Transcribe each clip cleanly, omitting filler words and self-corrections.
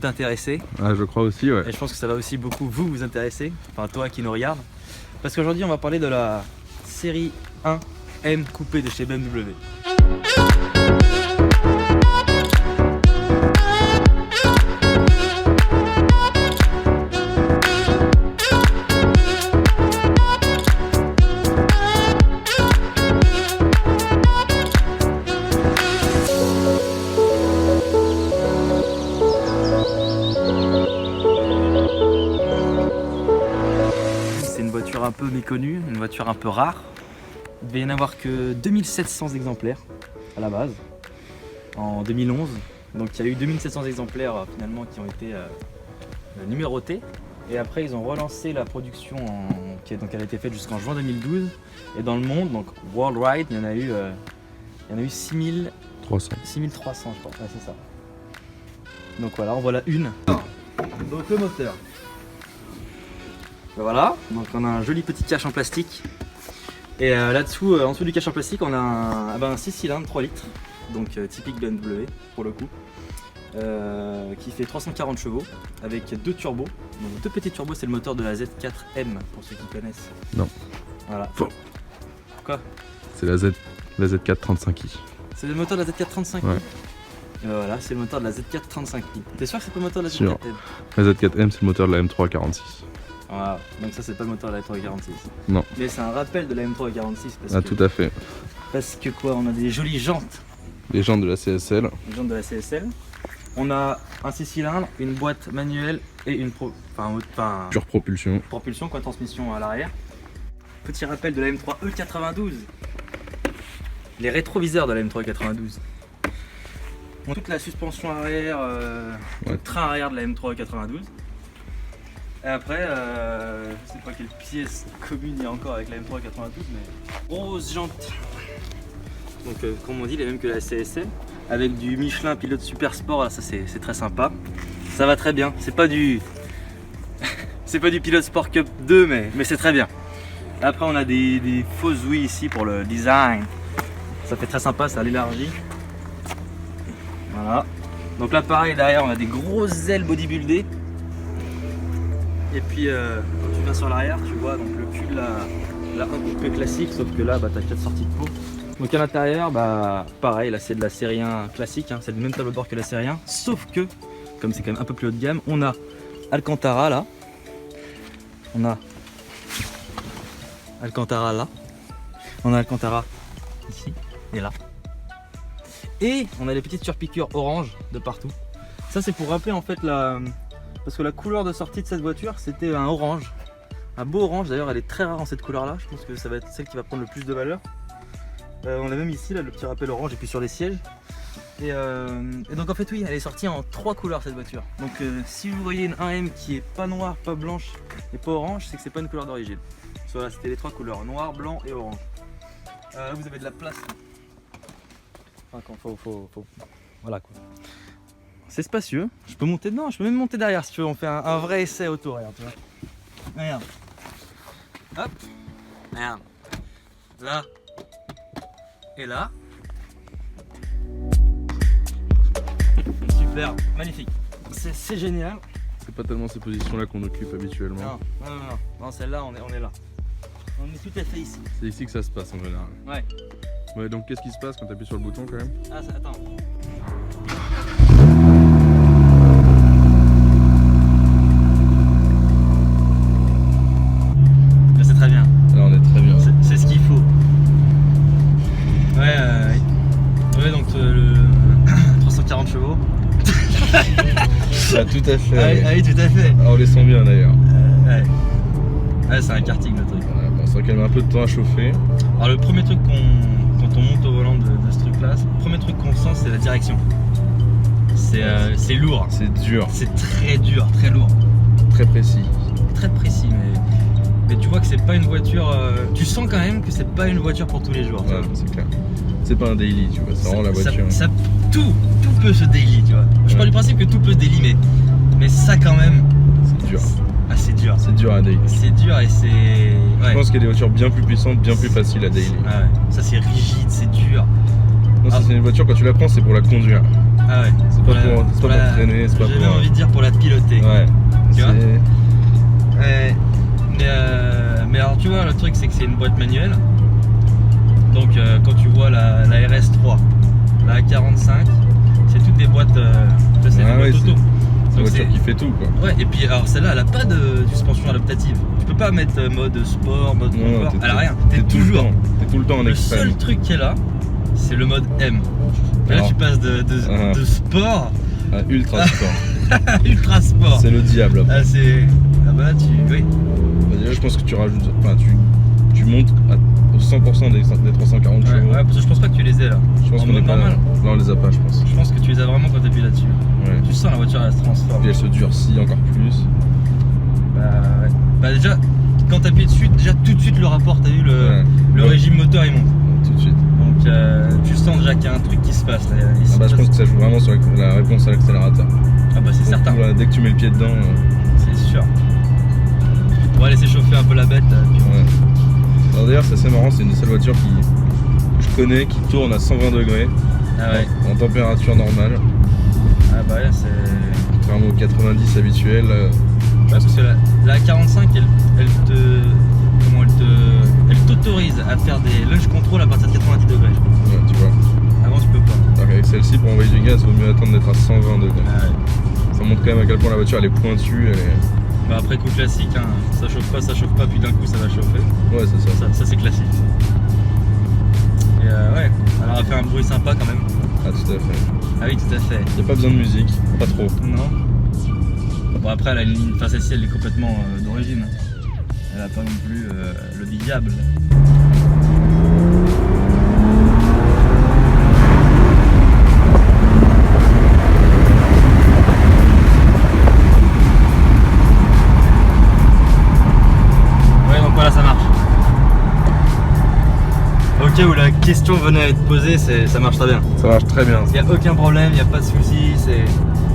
t'intéresser. Ah, je crois aussi, ouais. Et je pense que ça va aussi beaucoup vous intéresser, enfin toi qui nous regarde. Parce qu'aujourd'hui on va parler de la série 1 M coupé de chez BMW. Un peu méconnue, une voiture un peu rare. Il devait y en avoir que 2700 exemplaires à la base en 2011. Donc il y a eu 2700 exemplaires finalement qui ont été numérotés. Et après ils ont relancé la production donc elle a été faite jusqu'en juin 2012. Et dans le monde, donc worldwide, il y en a eu 6300 je crois. Ouais, c'est ça. Donc voilà, en voilà une. Donc le moteur. Voilà, donc on a un joli petit cache en plastique. Et là-dessous, en dessous du cache en plastique, on a un 6 cylindres 3 litres, donc typique BMW pour le coup, qui fait 340 chevaux avec deux turbos. Donc deux petits turbos, c'est le moteur de la Z4M pour ceux qui connaissent. Non. Voilà. Faux. Quoi? C'est la Z435i. C'est le moteur de la Z435i. Ouais. Voilà, c'est le moteur de la Z435i. T'es sûr que c'est pas le moteur de la Sûr. Z4M? La Z4M, c'est le moteur de la M346. Voilà, donc ça c'est pas le moteur de la M346. Non. Mais c'est un rappel de la M346 Tout à fait. Parce que quoi, on a des jolies jantes. Les jantes de la CSL. Les jantes de la CSL. On a un 6 cylindres, une boîte manuelle et une Pure propulsion. Propulsion, quoi, transmission à l'arrière. Petit rappel de la M3E92. Les rétroviseurs de la M3E92. Toute la suspension arrière, le train arrière de la M3E92. Et après, je sais pas quelle pièce commune il y a encore avec la M392, mais grosses jantes. Donc comme on dit, les mêmes que la CSL, avec du Michelin Pilote Super Sport, là ça c'est très sympa. Ça va très bien, c'est pas du c'est pas du Pilote Sport Cup 2, mais c'est très bien. Après on a des fausses ouïes ici pour le design. Ça fait très sympa, ça l'élargit. Voilà. Donc là pareil, derrière on a des grosses ailes bodybuildées. Et puis quand tu viens sur l'arrière, tu vois donc le cul de la 1 coupé classique, sauf que là tu as 4 sorties de peau. Donc à l'intérieur, pareil, là c'est de la série 1 classique, hein, c'est le même tableau de bord que la série 1, sauf que, comme c'est quand même un peu plus haut de gamme, on a Alcantara là, on a Alcantara là, on a Alcantara ici et là, et on a les petites surpiqûres orange de partout. Ça c'est pour rappeler en fait parce que la couleur de sortie de cette voiture c'était un orange, un beau orange. D'ailleurs elle est très rare en cette couleur là, je pense que ça va être celle qui va prendre le plus de valeur. On l'a même ici là, le petit rappel orange, et puis sur les sièges. Et donc en fait oui, elle est sortie en 3 couleurs cette voiture. Donc si vous voyez une 1M qui est pas noire, pas blanche et pas orange, c'est que c'est pas une couleur d'origine. Voilà, c'était les 3 couleurs, noir, blanc et orange. Là vous avez de la place. Enfin quand faut... Voilà quoi. C'est spacieux, je peux monter dedans, je peux même monter derrière si tu veux, on fait un vrai essai autour, regarde, tu vois. Regarde. Hop. Regarde. Là. Et là. Super, magnifique. C'est génial. C'est pas tellement ces positions-là qu'on occupe habituellement. Non, celle-là, on est là. On est tout à fait ici. C'est ici que ça se passe en général. Ouais. Ouais, donc qu'est-ce qui se passe quand tu appuies sur le bouton quand même? Ah, attends. C'est très bien. Là, on est très bien. C'est ce qu'il faut. Ouais, donc le 340 chevaux. Ah, tout à fait. Ah oui, tout à fait. Ah, on les sent bien d'ailleurs. Ouais, c'est un karting le truc. Ouais, bon, ça calme un peu de temps à chauffer. Alors le premier truc quand on monte au volant de ce truc là, le premier truc qu'on sent c'est la direction. C'est lourd. C'est dur. C'est très dur, très lourd. Très précis. Très précis, mais tu vois que c'est pas une voiture. Tu sens quand même que c'est pas une voiture pour tous les jours. Ouais, c'est clair. C'est pas un daily, tu vois, c'est vraiment la voiture. Tout peut se daily, tu vois. Je pars du principe que tout peut se daily, mais ça quand même. C'est dur. Ah, c'est dur. C'est dur à daily. C'est dur et c'est. Je pense qu'il y a des voitures bien plus puissantes, bien plus faciles à daily. Ouais, ça c'est rigide, c'est dur. Non, ça c'est une voiture, quand tu la prends, c'est pour la conduire. Ah ouais. C'est pas pour traîner, c'est pas pour. J'ai même envie de dire pour la piloter. Ouais. Tu vois. Ouais. Mais alors tu vois, le truc c'est que c'est une boîte manuelle. Donc quand tu vois la RS3, la A45, c'est toutes des boîtes, c'est des boîtes auto. C'est une voiture qui fait tout quoi. Ouais, et puis alors celle-là elle a pas de suspension adaptative. Tu peux pas mettre mode sport, mode confort, elle a rien. T'es toujours. T'es tout le temps en extrême. Le seul truc qui est là, c'est le mode M. Et là tu passes de sport à ultra sport. Ultra sport. C'est le diable après. Ah c'est. Ah bah là oui. Déjà je pense que tu rajoutes. Enfin tu montes au 100% des 340 chevaux. Ouais, parce que je pense pas que tu les aies là. Je pense qu'on est pas normal. Là on les a pas je pense. Je pense que tu les as vraiment quand t'appuies là-dessus. Ouais. Tu sens la voiture elle se transforme. Puis elle se durcit encore plus. Bah ouais. Bah déjà quand t'appuies dessus, déjà tout de suite le rapport, t'as vu le régime moteur il monte. Tout de suite. Donc tu sens déjà qu'il y a un truc qui se passe là. Je pense que ça joue vraiment sur la réponse à l'accélérateur. Ah bah c'est certain. Dès que tu mets le pied dedans. C'est sûr. On va laisser chauffer un peu la bête. Puis ouais. Alors d'ailleurs c'est assez marrant, c'est une des seules voitures que je connais qui tourne à 120 degrés. Ah ouais. En température normale. Ah bah là c'est. Contrairement aux 90 habituels. Parce que la 45 elle t'autorise à faire des launch control à partir de 90 degrés je crois. Ouais, tu vois. Avant tu peux pas. Alors avec celle-ci pour envoyer du gaz, il vaut mieux attendre d'être à 120 degrés. Ah ouais. Ça montre quand même à quel point la voiture elle est pointue. Bah après coup classique, hein. Ça chauffe pas, puis d'un coup ça va chauffer. Ouais c'est ça. Ça c'est classique. Et ouais, elle aura fait un bruit sympa quand même. Ah tout à fait. Ah oui tout à fait. Il n'y a pas besoin de musique, pas trop. Non. Bon après elle a une ligne, enfin celle-ci elle est complètement d'origine. Elle a pas non plus le diable. Ouais donc voilà ça marche. Ok où la question venait à être posée, ça marche très bien. Ça marche très bien. Il n'y a aucun problème, il n'y a pas de souci,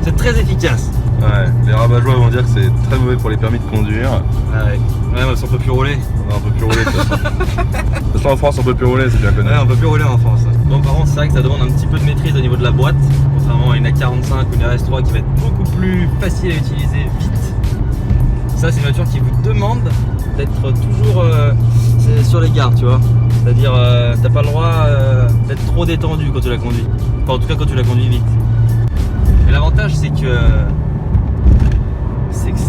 c'est très efficace. Ouais, les rabat-joie vont dire que c'est très mauvais pour les permis de conduire. Ah ouais, ouais on peut plus rouler. On peut plus rouler de toute façon. De toute façon en France on peut plus rouler, c'est bien connu. Ouais on peut plus rouler en France. Bon par contre c'est vrai que ça demande un petit peu de maîtrise au niveau de la boîte. Contrairement à une A45 ou une RS3 qui va être beaucoup plus facile à utiliser vite. Ça c'est une voiture qui vous demande d'être toujours sur les gardes tu vois. C'est-à-dire t'as pas le droit d'être trop détendu quand tu la conduis. Enfin en tout cas quand tu la conduis vite. Et l'avantage c'est que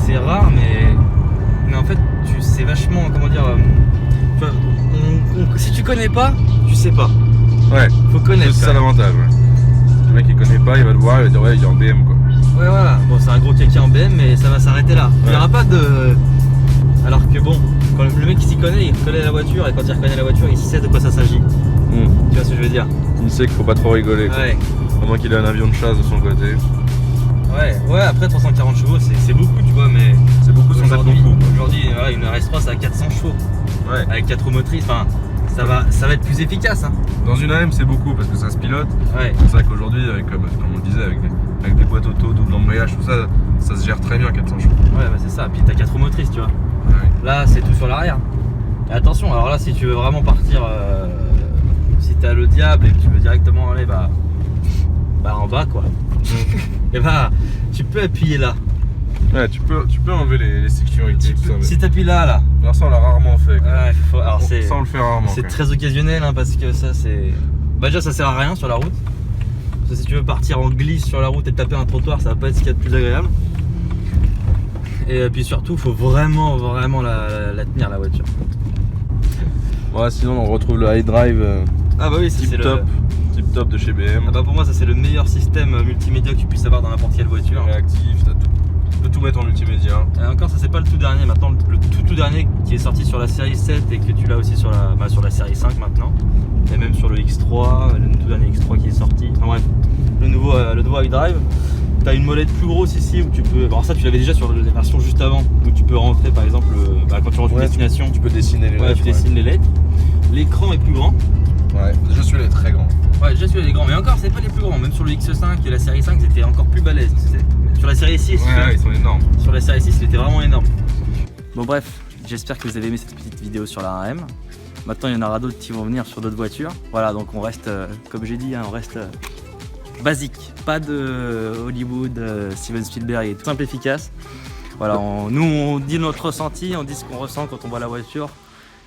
c'est rare mais en fait c'est vachement comment dire si tu connais pas tu sais pas. Ouais, faut connaître. C'est ça l'avantage. Ouais. Le mec il connaît pas, il va le voir, il va dire ouais il est en BM quoi. Ouais voilà, bon c'est un gros kéké en BM mais ça va s'arrêter là. Il n'y aura pas de. Alors que bon, quand le mec qui s'y connaît, il connaît la voiture et quand il reconnaît la voiture il sait de quoi ça s'agit. Tu vois ce que je veux dire? Il sait qu'il faut pas trop rigoler quoi. Ouais. À moins qu'il ait un avion de chasse de son côté. Ouais, après 340 chevaux c'est beaucoup tu vois mais c'est beaucoup sans être beaucoup. Aujourd'hui une RS3 ça a 400 chevaux. Ouais. Avec 4 roues motrices, enfin ça va être plus efficace hein. Dans une AM c'est beaucoup parce que ça se pilote. Ouais. C'est vrai qu'aujourd'hui comme on le disait avec des boîtes auto, double embrayage, tout ça, ça se gère très bien 400 chevaux. Ouais bah c'est ça, puis t'as 4 roues motrices tu vois. Ouais. Là c'est tout sur l'arrière. Et attention, alors là si tu veux vraiment partir, si t'as le diable et que tu veux directement aller bah en bas quoi. Et bah tu peux appuyer là. Ouais tu peux enlever les sécurités tout ça. Si t'appuies là. Alors ça on l'a rarement fait. Ouais, alors ça on le fait rarement. C'est très occasionnel hein, parce que ça c'est. Bah déjà ça sert à rien sur la route. Parce que si tu veux partir en glisse sur la route et taper un trottoir, ça va pas être ce qu'il y a de plus agréable. Et puis surtout faut vraiment la tenir la voiture. Ouais sinon on retrouve le iDrive. Ah bah oui c'est Tip top de chez BM. Ah bah pour moi ça c'est le meilleur système multimédia que tu puisses avoir dans n'importe quelle voiture. Réactif, tu peux tout mettre en multimédia. Et encore ça c'est pas le tout dernier, maintenant le tout dernier qui est sorti sur la série 7 et que tu l'as aussi sur la série 5 maintenant. Et même sur le X3, le tout dernier X3 qui est sorti. Enfin bref, le nouveau iDrive. T'as une molette plus grosse ici où tu peux. Alors ça tu l'avais déjà sur les versions juste avant où tu peux rentrer par exemple quand tu rentres une destination. Tu peux dessiner les lettres. Tu dessines les lettres. L'écran est plus grand. Ouais, déjà celui-là est très grand. Ouais, déjà celui-là est grand, mais encore c'est pas les plus grands. Même sur le X5 et la série 5 c'était encore plus balèze. Sur la série 6, ouais, ils sont énormes. Sur la série 6 il était vraiment énorme. Bon bref, j'espère que vous avez aimé cette petite vidéo sur la AM. Maintenant il y en aura d'autres qui vont venir sur d'autres voitures. Voilà donc on reste, comme j'ai dit, hein, on reste basique, pas de Hollywood, Steven Spielberg, et tout simple, efficace. Voilà, nous on dit notre ressenti, on dit ce qu'on ressent quand on voit la voiture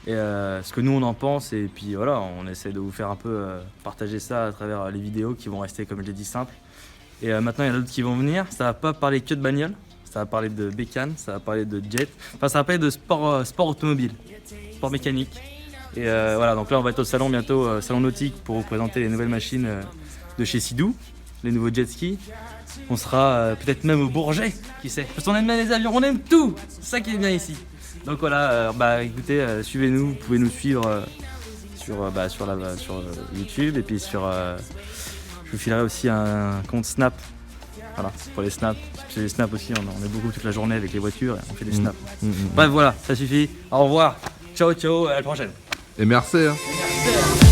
et ce que nous on en pense, et puis voilà, on essaie de vous faire un peu partager ça à travers les vidéos qui vont rester, comme je l'ai dit, simples. Et maintenant il y en a d'autres qui vont venir, ça va pas parler que de bagnole, ça va parler de bécane, ça va parler de jet, enfin ça va parler de sport automobile, sport mécanique. Et voilà, donc là on va être au salon bientôt, salon nautique, pour vous présenter les nouvelles machines de chez Sidou, les nouveaux jet skis. On sera peut-être même au Bourget, qui sait. Parce qu'on aime bien les avions, on aime tout. C'est ça qui est bien ici. Donc voilà, écoutez, suivez-nous, vous pouvez nous suivre sur YouTube, et puis je vous filerai aussi un compte Snap. Voilà, pour les snaps. Chez les snaps aussi, on est beaucoup toute la journée avec les voitures, et on fait des snaps. Bref, voilà, ça suffit. Au revoir. Ciao, ciao, à la prochaine. Et merci. Hein. Merci.